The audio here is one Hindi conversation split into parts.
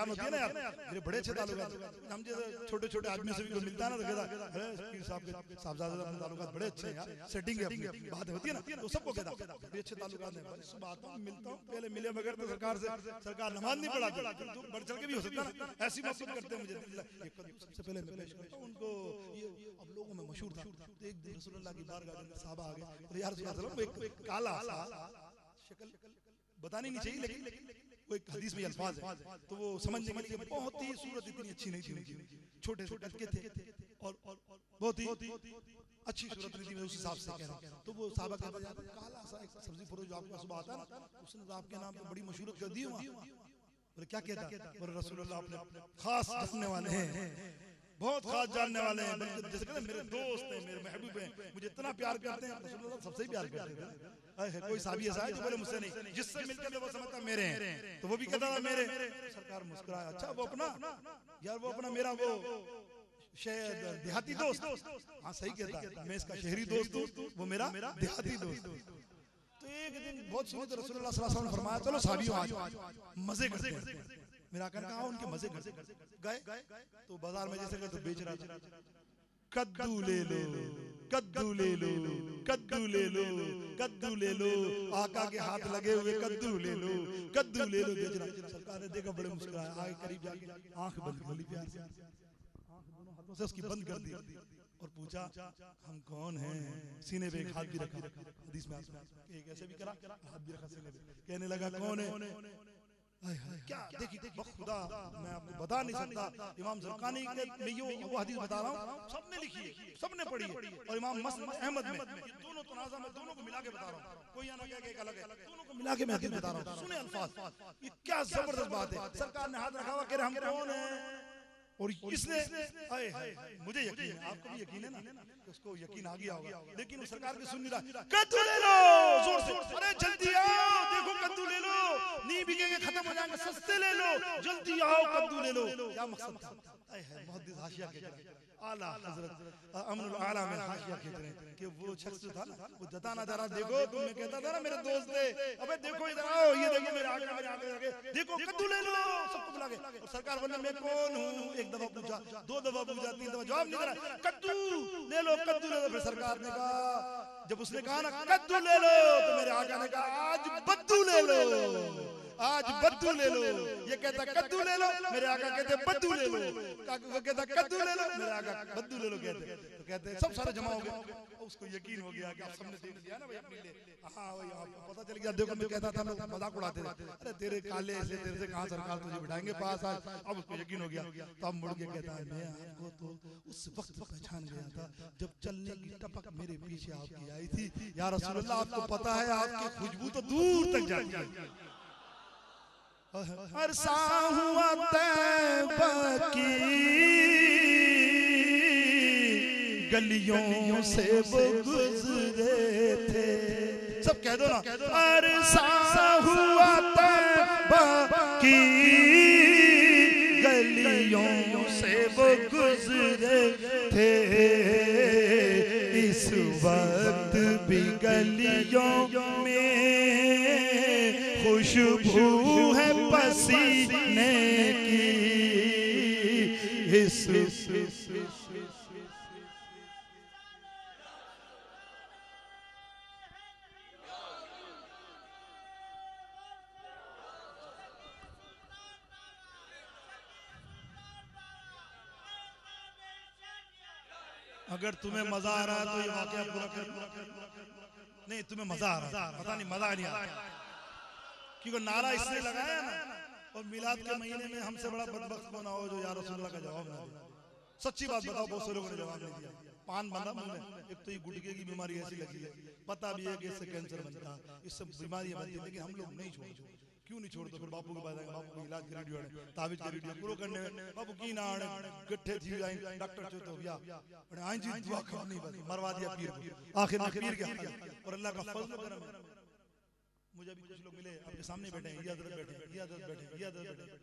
परेशान होती है ना यार, मेरे बड़े अच्छे ताल्लुकात, हम जैसे छोटे छोटे आदमी से भी कोई मिलता है ना तो कहता अरे पीर साहब के साहबजादे अपने ताल्लुकात बड़े अच्छे हैं यार, सेटिंग है अपनी, बात होती है ना तो सबको कहता बड़े अच्छे ताल्लुकात हैं। सुबह आता हूं मिलता हूं, पहले मिले बगैर तो सरकार नमाज नहीं पढ़ाती, तो बढ़ चढ़ के भी हो सकता है ना, ऐसी मोहब्बत करते हैं मुझे। सबसे पहले मैं पेश करता हूं उनको, ये अब लोगों में मशहूर था, तो एक दिन रसूलुल्लाह की बारगाह में साहबा आ गए, तो यार एक काला सा शक्ल बतानी नहीं चाहिए, लेकिन वो एक हदीस में अल्फाज है, तो वो समझने के लिए बहुत ही सूरत इतनी अच्छी नहीं थी उनकी, छोटे छोटे के थे और बहुत ही अच्छी सूरत नहीं थी, मैं उस हिसाब से कह रहा हूं। तो वो साहबा कहता है काला सा एक सब्जी फरोश जो आपके सुबह आता है ना, उसने तो आपके नाम पे बड़ी मशहूरत कर दी वहां। बोले क्या कहता, बोले रसूलुल्लाह अपने खास जानने वाले हैं, बहुत खास जानने वाले हैं, बल्कि जैसे कहते हैं मेरे दोस्त हैं, मेरे महबूब हैं, मुझे इतना प्यार करते हैं। रसूलुल्लाह सबसे ही प्यार करते हैं। कोई साहबी ऐसा है जो बोले मुझसे नहीं, जिससे मिलकर वो समझता मेरे हैं, तो वो भी कहता था मेरे। सरकार मुस्कुराया, अच्छा वो अपना यार, वो अपना मेरा वो देहाती दोस्त, हाँ सही कहता है, मैं इसका शहरी दोस्त हूँ, वो मेरा देहाती दोस्त। तो एक दिन बहुत सुनी तो रसूलुल्लाह सल्लल्लाहु अलैहि वसल्लम ने फरमाया चलो साहबियों आज मजे करते हैं। मेरा आका ने कहा उनके मजे करते गए, तो बाजार में जैसे तो बेच रहा था, कद्दू ले लो, कद्दू ले लो, कद्दू ले लो, कद्दू ले लो, आका के हाथ लगे हुए कद्दू ले लो, कद्दू ले लो बेच रहा। सरकार ने देखा, बड़े मुस्कुराए, आगे करीब जाके आंख बंद कर ली, प्यार से आंख दोनों हाथों से उसकी बंद कर दी और पूछा हम कौन हैं। सीने पे एक हाथ भी रखा, हदीस में एक ऐसे भी करा, हाथ भी रखा सीने पे, कहने लगा कौन है। क्या देखिए खुदा, मैं आपको बता नहीं सकता। इमाम ज़रक़ानी के मैं वो हदीस बता रहा हूँ, सबने लिखी है, सबने पढ़ी है, और इमाम मस्नद अहमद में ये दोनों तनाज़ा में दोनों को मिला के बता रहा हूँ, कोई ना कहे एक अलग है, दोनों को मिला के मैं हदीस बता रहा हूँ। सुने अल्फाज, ये क्या जबरदस्त बात है। सरकार ने हाथ रखा हुआ, कह रहे हम कौन हैं, और इसने मुझे यकीन है, आपको भी यकीन है ना, उसको यकीन आ गया होगा, लेकिन वो सरकार की सुन नहीं रहा। कद्दू ले लो जोर से, अरे जल्दी आओ, देखो कद्दू ले लो, नहीं बिकेंगे खत्म हो जाएंगे, सस्ते ले लो, जल्दी आओ कद्दू ले लो। क्या मकसद था? मुहद्दिस हाशिया कहते हैं, आला हजरत अमनुल आला में हाशिया कहते हैं कि वो शख्स था ना, वो जताना जा रहा, देखो तुम, मैं कहता था ना मेरे दोस्त थे, अबे देखो इधर आओ, ये देखो मेरे आगे मेरे आगे आगे देखो कद्दू ले लो, सबको बुला के। और सरकार बोले मैं कौन हूँ, एक दफा पूछा, दो दफा पूछा, तीन दफा जवाब नहीं दे रहा, कद्दू ले लो, कद्दू ले लो। फिर सरकार ने कहा, जब उसने कहा ना कद्दू ले लो, तो मेरे आका ने कहा आज बद्दू ले लो, आज बद्दू ले लो। ये कहता कद्दू ले लो, मेरे आका कहते बद्दू ले लो, वो कहता कद्दू ले लो, मेरे आका बद्दू ले लो कहते। तो कहते सब सारे जमा हो गए, उसको यकीन हो गया कि आप सबने देख लिया ना भाई अपने लिए, हाँ भाई आपको पता चल गया। देखो मैं कहता था, लोग मजाक उड़ाते थे, अरे तेरे काले से तेरे से कहाँ सरकार तुझे बिठाएंगे पास आज, अब उसको यकीन हो गया। तो अब मुड़ के कहता है मैं आपको तो उस वक्त पहचान गया था जब चलने की टपक मेरे पीछे आपकी आई थी, या रसूलुल्लाह आपको पता है आपकी खुशबू तो दूर तक जाती है। अरसा हुआ तैबा की गलियों से वो गुजरे थे, सब कह दो ना, अरसा हुआ तैबा की गलियों से वो गुजरे थे, इस वक्त भी गलियों में खुशबू है पसीने की, इस अगर तुम्हें मजा आ रहा है तो ये वाकया पूरा कर, नहीं तुम्हें मजा आ रहा है, पता नहीं मजा नहीं आ रहा, क्योंकि नारा इसने लगाया ना, और मिलाद के महीने में हमसे बड़ा बदबख्त कौन हो जो या रसूलुल्लाह का जवाब ना दे। सच्ची बात बताओ, बहुत से लोगों ने जवाब नहीं दिया। पान बंदा मुंह में, एक तो ये गुटके की बीमारी ऐसी लगी है, पता भी है कि इससे कैंसर बनता है, इससे बीमारियां बनती है, लेकिन हम लोग नहीं छोड़ते। क्यों नहीं छोड़ते? फिर बापू के पास आएंगे, बापू को इलाज के रेडियो है, ताबीज के रेडियो पूरा करने में बापू की ना आने गट्ठे थी जाए डॉक्टर चो तो भैया बड़े आई जी दुआ करनी बस मरवा दिया पीर को, आखिर में पीर के और अल्लाह का फजल करम है। मुझे भी कुछ लोग मिले आपके सामने बैठे हैं, ये हजरत बैठे, ये हजरत बैठे, ये हजरत बैठे।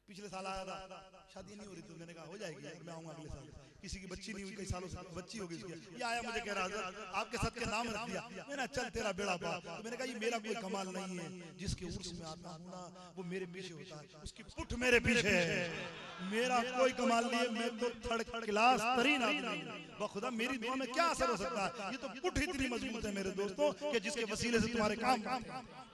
पिछले साल आया था, शादी नहीं हो रही थी, मैंने कहा हो जाएगी, मैं आऊंगा अगले साल। किसी की बच्ची नहीं हुई, कई सालों से बच्ची हो गई उसकी। ये आया मुझे कह रहा हज़रत आपके साथ के नाम रख दिया। मैंने चल तेरा बेड़ा पार। तो मैंने कहा ये मेरा कोई कमाल नहीं है, जिसके उर्स में आता हूँ ना वो मेरे पीछे होता है, उसकी पुठ मेरे पीछे है। मेरा कोई कमाल नहीं है, मैं तो थर्ड क्लास तरीन आदमी हूं। बखुदा मेरी दुआ में क्या असर हो सकता है? ये तो पुठ इतनी मजबूत है मेरे दोस्तों कि जिसके वसीले से तुम्हारे काम आते हैं।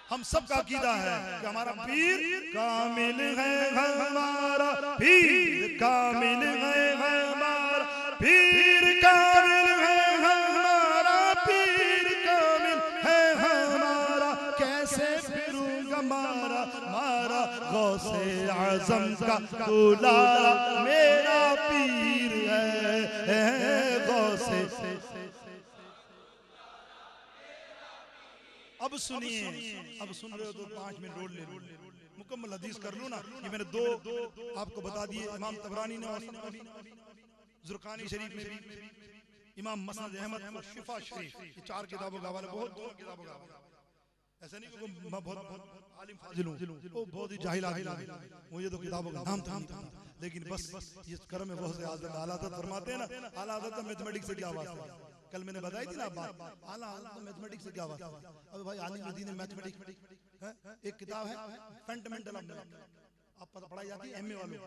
हम सबका अकीदा है कि हमारा पीर कामिल है, हमारा पीर कामिल है, हमारा पीर कामिल है, हमारा पीर कामिल है हमारा। कैसे फिरूंगा मारा मारा गौसे आज़म का दुलारा, मेरा पीर है गौसे। अब सुनिए, अब सुन रहे हो तो 5 मिनट रोड ले लो, मुकम्मल हदीस कर लो ना। ये मैंने दो आपको बता दिए, इमाम तबरानी ने और ज़ुरक़ानी शरीफ में भी, इमाम मसनद अहमद और शिफा शरीफ, ये 4 किताबों का हवाला, बहुत किताबों का हवाला। ऐसा नहीं कि मैं बहुत आलिम फाजिल हूँ, वो बहुत ही जाहिल आदमी हूँ, मुझे तो किताबों का नाम था। लेकिन बस ये करम है बहुत से आला हज़रत फरमाते हैं ना, आला हज़रत का मैथमेटिक्स से क्या बात है? कल मैंने बताई थी ना बात, आला हज़रत मैथमेटिक्स से क्या बात है? अब भाई आलिम मदीने मैथमेटिक्स एक किताब है फंडामेंटल ऑफ मैथ, आप पता पढ़ाई जाती है एमए वालों।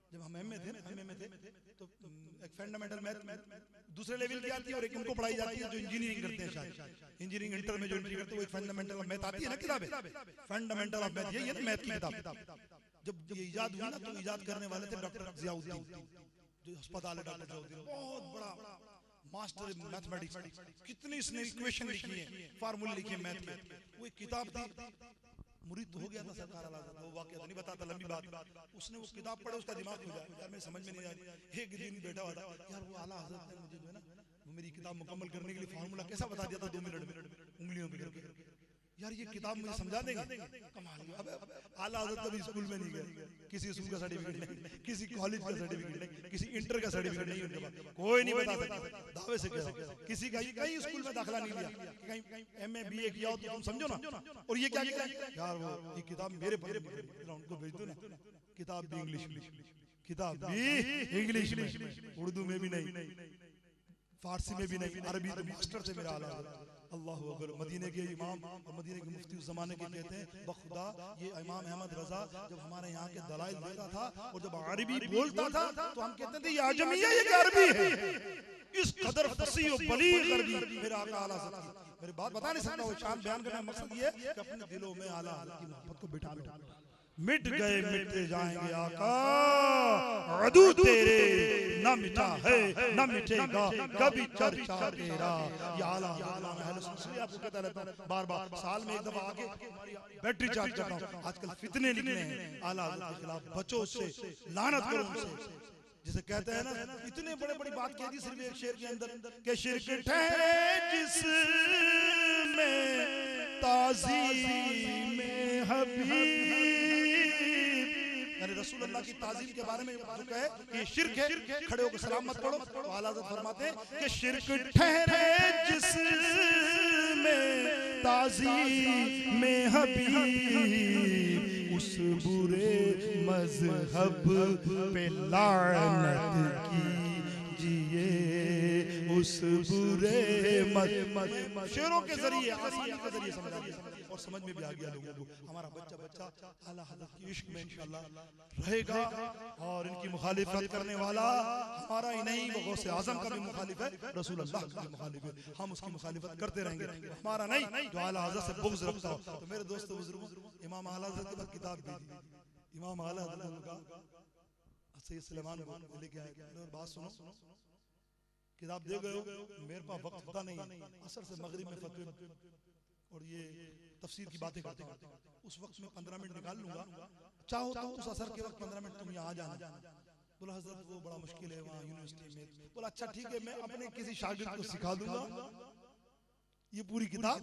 जब हम एमए थे ना, एमए में थे तो एक फंडामेंटल मैथ दूसरे लेवल की आती है और एक उनको पढ़ाई जाती है जो इंजीनियरिंग करते हैं, शायद इंजीनियरिंग इंटर में जो एंट्री करते हैं वो एक फंडामेंटल ऑफ मैथ आती है ना किताब है, फंडामेंटल ऑफ मैथ, ये मैथ की किताब। जब ये इजाद हुई ना तो इजाद करने वाले थे डॉक्टर ज़ियाउद्दीन, जो अस्पताल है डॉक्टर ज़ियाउद्दीन, बहुत बड़ा मास्टर मैथमेटिक्स। कितनी इसने इक्वेशन लिखी है, फार्मूले लिखे मैथ के। वो एक किताब थी, मुरीद हो गया था सरकार आला हज़रत, वो वाक़या नहीं बताता, लंबी बात। उसने वो किताब पढ़ा, उसका दिमाग खुल जाए, यार मैं समझ में नहीं आ रही। एक दिन बैठा हुआ था, यार वो आला हज़रत ने मुझे जो है ना वो मेरी किताब मुकम्मल करने के लिए फार्मूला कैसा बता दिया था 2 मिनट में उंगलियों पे करके। यार ये किताब मुझे समझा देंगे? कमाल है। अब आला हज़रत कभी स्कूल में नहीं गए, किसी स्कूल का सर्टिफिकेट नहीं, किसी कॉलेज का सर्टिफिकेट नहीं, किसी इंटर का सर्टिफिकेट नहीं उनके पास, कोई नहीं बता सकता, दावे से कह सकता। किसी का कहीं स्कूल में दाखिला नहीं लिया, कहीं एमए बीए किया हो तो तुम समझो ना। और ये क्या किया यार, वो ये किताब मेरे पर उनको भेज दो ना, किताब भी इंग्लिश में, किताब भी इंग्लिश में, उर्दू में भी नहीं, फारसी में भी नहीं, अरबी तो मास्टर थे मेरा आला हज़रत। अल्लाह अकबर। मदीने के इमाम और मदीने के मुफ्ती उस जमाने के कहते हैं बखुदा ये इमाम अहमद रजा जब हमारे यहाँ के दलाइल देता था और जब अरबी बोलता था तो हम कहते थे ये आजमी है, ये अरबी है। इस कदर फसीह और बलीग अरबी मेरा आका आला हज़रत की, मेरी बात बता नहीं सकता, वो शान बयान करने का मकसद ये है कि अपने दिलों में आला हज़रत की मोहब्बत को बिठा लो। मिट गए मिटते जाएंगे आका, अदू तेरे न मिटा है न मिटेगा कभी चर्चा तेरा। ये आला हज़रत आपको कहता रहता हूं बार बार, साल में एक दफा आके बैटरी चार्ज करता हूं। आजकल फितने निकले हैं आला हज़रत के खिलाफ, बचो उससे, लानत करो उनसे। जिसे कहते हैं ना, इतने बड़े बड़ी बात कह दी सिर्फ एक शेर के अंदर कि शिर्क ठहरे जिसमें ताज़ीम हबीब, रसूल अल्लाह की ताज़ीम के बारे में जो कहे कि शिर्क है, खड़े होकर सलाम मत पढ़ो। तो आला हज़रत फरमाते हैं कि शिर्क ठहरे जिसमें ताज़ीम हबीब, उस बुरे मज़हब पे लानत कीजिए, उस बुरे शेरों के जरिए, आसानी के जरिए समझा दिया और समझ में भी आ गया लोगों को। हमारा बच्चा बच्चा आला हज़रत की इश्क में इंशाअल्लाह रहेगा और इनकी मुखालिफत करने वाला हमारा ही नहीं, वो गौसे आज़म का भी मुखालिफ है, रसूल अल्लाह का भी मुखालिफ है। हम उसकी मुखालिफत करते रहेंगे, हमारा नहीं जो आला हज़रत से बुग़्ज़ रखता हो। तो मेरे दोस्तों बुजुर्गों, इमाम आला हज़रत के पास किताब दी, इमाम आला हज़रत का सैयद सुलेमान लेके आए, बात सुनो, किताब दे गए हो, मेरे पास वक्त होता नहीं, असर से मगरिब में फतवे और ये तफसीर की बातें करते हैं, उस वक्त में 15 मिनट निकाल लूंगा, चाहो तो उस असर के वक्त 15 मिनट तुम यहाँ आ जाना। बोला हज़रत वो बड़ा मुश्किल है वहाँ यूनिवर्सिटी में। बोला अच्छा ठीक है, मैं अपने किसी शागिर्द को सिखा दूंगा ये पूरी किताब,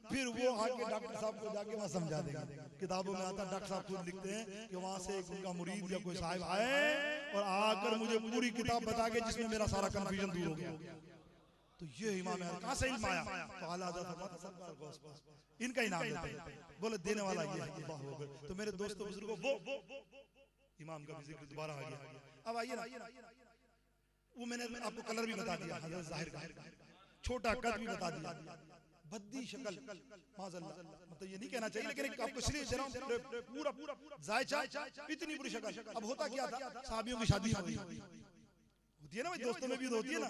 फिर वो आके डॉक्टर साहब को जाके वहाँ समझा देगा। किताबों में आता, डॉक्टर साहब खुद लिखते हैं कि वहाँ से एक उनका मुरीद या कोई साहिब आए और आकर मुझे पूरी किताब बता के जिसमें मेरा सारा कंफ्यूजन दूर हो गया। तो ये इमाम है, कहाँ से इल्म आया? तो आला हज़रत फरमाते सरकार गौस पास इनका ही नाम लेते हैं, बोले देने वाला ये है। तो मेरे दोस्तों बुजुर्गों, वो इमाम का भी जिक्र दोबारा आ गया। अब आइए ना, वो मैंने आपको कलर भी बता दिया, हजरत जाहिर का, छोटा कद भी बता दिया, भद्दी शक्ल, माज़अल्लाह, मतलब ये नहीं कहना चाहिए लेकिन आपको इसलिए दे रहा हूं, पूरा जायचा, इतनी बुरी शक्ल। अब होता क्या था, साहबियों की शादी हो गई, होती है ना भाई, दोस्तों में भी होती है ना,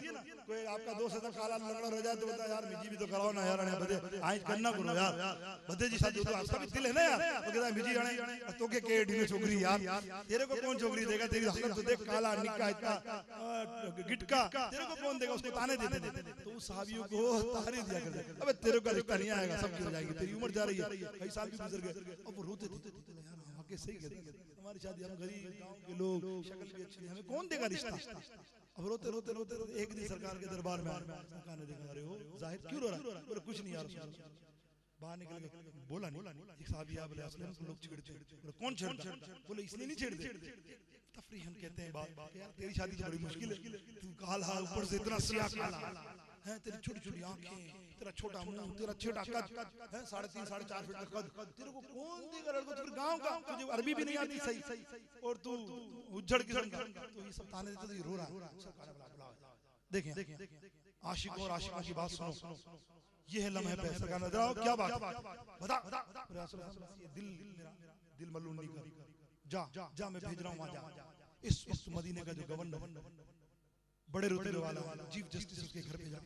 कोई आपका दोस्त है तो काला लगड़ा रह जाए तो बोलता है यार मिजी भी तो कराओ ना यार, बदे आज करना करो यार, बदे जी शादी तो आपका भी दिल है ना यार, तो कहता है मिजी आने तो के ढीले छोकरी यार, तेरे को कौन छोकरी देगा, तेरी हसरत तो देख काला निक्का इतना गिटका, तेरे को कौन देगा, उसको ताने देते थे, तो उस सहाबियों को ताने दिया करते, अबे तेरे का रिश्ता नहीं आएगा, सब हो जाएगी, तेरी उम्र जा रही है, कई साल भी गुजर गए, अब वो रोते थे यार हम आके सही कहते, हमारी शादी, हम गरीब गांव के लोग, शक्ल भी अच्छी, हमें कौन देगा रिश्ता। अब रोते रोते रोते एक दिन सरकार के दरबार में सरकार ने देखा, अरे हो जाहिर क्यों रो रहा है, बोले कुछ नहीं यार, बाहर निकल के बोला नहीं, एक साहब या बोले असलम को लोग छेड़ते हैं, बोले कौन छेड़ता, बोले इसलिए नहीं छेड़ते, तफरीहन कहते हैं बात, यार तेरी शादी तो बड़ी मुश्किल है, तू काला ऊपर से इतना सियाह काला है, तेरी छोटी छोटी आंखें, तेरा छोटा मुंह, तेरा छोटा कद है, 3.5 साढ़े 4 फीट का कद, तेरे को कौन देगा लड़को, तो फिर गांव का, तुझे अरबी भी नहीं आती सही, और तू उज्जड़ किस्म का, तो ये सब ताने देते, रो रहा है। देखें आशिक और आशिका की बात सुनो, ये है लम्हे पे सरकार नजर आओ, क्या बात बता, दिल मलून नहीं कर, जा मैं भेज रहा हूँ वहां जा। इस वक्त मदीने का जो गवर्नर बड़े रुतबे वाला चीफ जस्टिस उसके घर पे जा,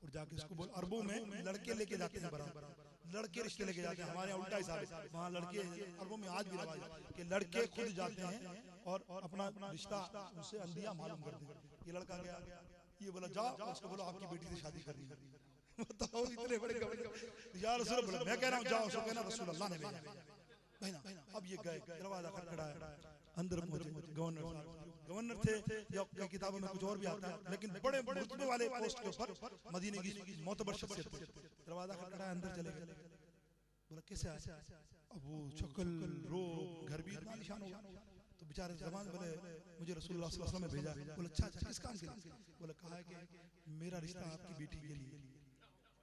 और जाके उसको बोल, अरबों में लड़के लेके जाते हैं बराबर, लड़के रिश्ते लेके जाते हैं, हमारे यहाँ उल्टा हिसाब है, वहाँ लड़के, अरबों में आज भी रवाज है कि लड़के खुद जाते हैं और अपना रिश्ता उनसे अंदिया मालूम करते हैं। ये लड़का गया, ये बोला जाओ, उसको बोलो आपकी बेटी से शादी करनी है, बताओ इतने बड़े गवर्नर, या रसूल बोला मैं कह रहा हूँ जाओ, उसको कहना रसूल अल्लाह ने भेजा। अब ये गए, दरवाजा खटखटाया, अंदर पहुंचे, गवर्नर थे, या किताबों में कुछ और भी आता है, लेकिन बड़े रुतबे वाले पोस्ट के ऊपर मदीने की मोतबर शख्सियत थे, दरवाजा खटखटाया, अंदर चले गए, बोला कैसे आए, अब वो शक्ल रो, घर भी इतना निशान होगा, तो बेचारे जवान बोले मुझे रसूलुल्लाह सल्लल्लाहु अलैहि वसल्लम ने भेजा, बोला अच्छा किस काम के लिए, बोला कहा है कि मेरा रिश्ता आपकी बेटी के लिए,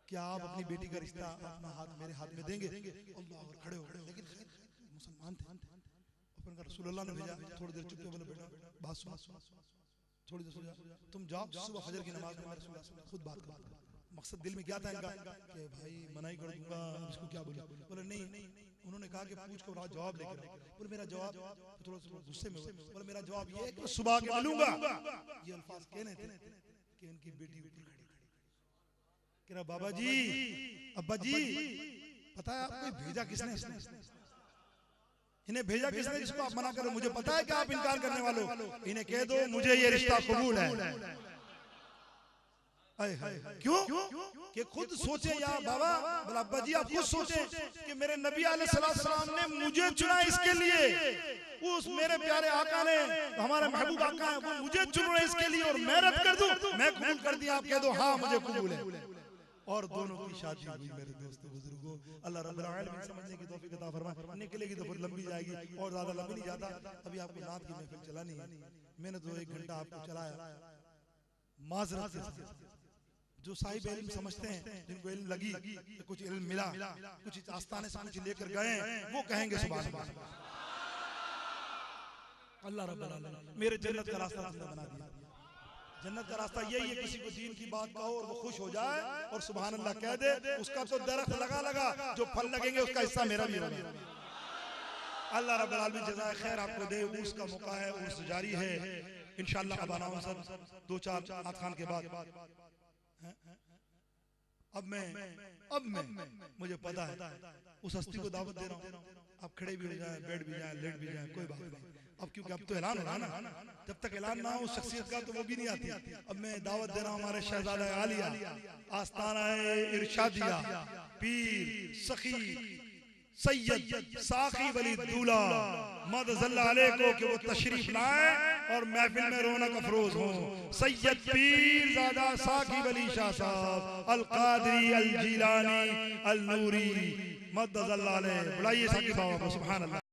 क्या आप अपनी बेटी का रिश्ता अपना हाथ मेरे हाथ में देंगे, अल्लाह, और खड़े हो गए, लेकिन मुसलमान थे, अपन का रसूलुल्लाह ने भेजा, थोड़ी देर चुप, बोले बेटा बात सुन, थोड़ी देर सुन, तुम जाओ सुबह फजर की नमाज में रसूलुल्लाह खुद बात करो, मकसद दिल में क्या था इनका कि भाई मनाई कर दूंगा, इसको क्या बोले, बोले नहीं, उन्होंने कहा कि पूछ कर जवाब लेकर, बोले मेरा जवाब, थोड़ा गुस्से में बोले मेरा जवाब ये है कि सुबह के मिलूंगा, ये अल्फाज कहने थे कि उनकी बेटी ऊपर खड़ी कि ना बाबा जी, अब्बा जी, पता है आपको भेजा किसने, इन्हें भेजा किसने जिसको आप मना करो, मुझे पता है कि आप इनकार करने वालों, इन्हें कह दो मुझे ये रिश्ता कबूल है। क्यों कि खुद सोचे या बाबा, बोला अब्बा जी आप खुद सोचे कि मेरे नबी अलैहिस्सलाम ने मुझे चुना इसके लिए, उस मेरे प्यारे आका ने, हमारे महबूब आका है, वो मुझे चुना इसके लिए, और मैं रद्द कर दूं, मैं कबूल कर दिया, आप कह दो हाँ मुझे कबूल है, और दोनों की शादी हुई। मेरे दोस्तों बुजुर्गों, अल्लाह रब्बुल आलमीन समझने की तौफीक अता फरमाए, निकलेगी तो फिर लंबी जाएगी, और ज्यादा लंबी नहीं जाता, अभी आपको नात की महफिल चलानी है, मैंने तो 1 घंटा आपको चलाया, माजरत से जो साहिब इल्म समझते हैं, जिनको इल्म लगी, कुछ इल्म मिला, कुछ आस्थाने से कुछ लेकर गए, वो कहेंगे सुभान अल्लाह। अल्लाह रब्बुल आलमीन मेरे जन्नत का रास्ता बना दिया। जन्नत का रास्ता यही है, किसी को दीन की बात कहो और वो खुश हो जाए और सुभान अल्लाह कह दे, उसका तो दरख्त लगा जो फल लगेंगे उसका हिस्सा मेरा भी होगा। अल्लाह रब्बुल आलमीन जज़ाए खैर आपको दे, उर्स का मौका है, उर्स जारी है इंशाअल्लाह। अब आना सर 2-4 नात खान के बाद, अब मैं मुझे पता है उस हस्ती को दावत दे रहा हूँ, आप खड़े भी हो जाए, बैठ भी जाए, लेट भी जाए, कोई बात नहीं, अब क्योंकि अब तो ऐलान हो रहा ना, जब तक ऐलान ना हो उस शख्सियत का तो वो भी नहीं आती। अब मैं दावत दे रहा हूँ हमारे शहजादा आलिया, आस्ताना इरशादिया, पीर सखी सैयद साकी वली दूल्हा मदज़ल्ला अलैह को कि वो तशरीफ लाए और महफिल में रौनक अफरोज हो। सैयद पीर ज़ादा साकी वली शाह साहब अल कादरी अल जिलानी अल नूरी मदज़ल्ला अलैह, बुलाइए साकी बाबा को। सुभान अल्लाह।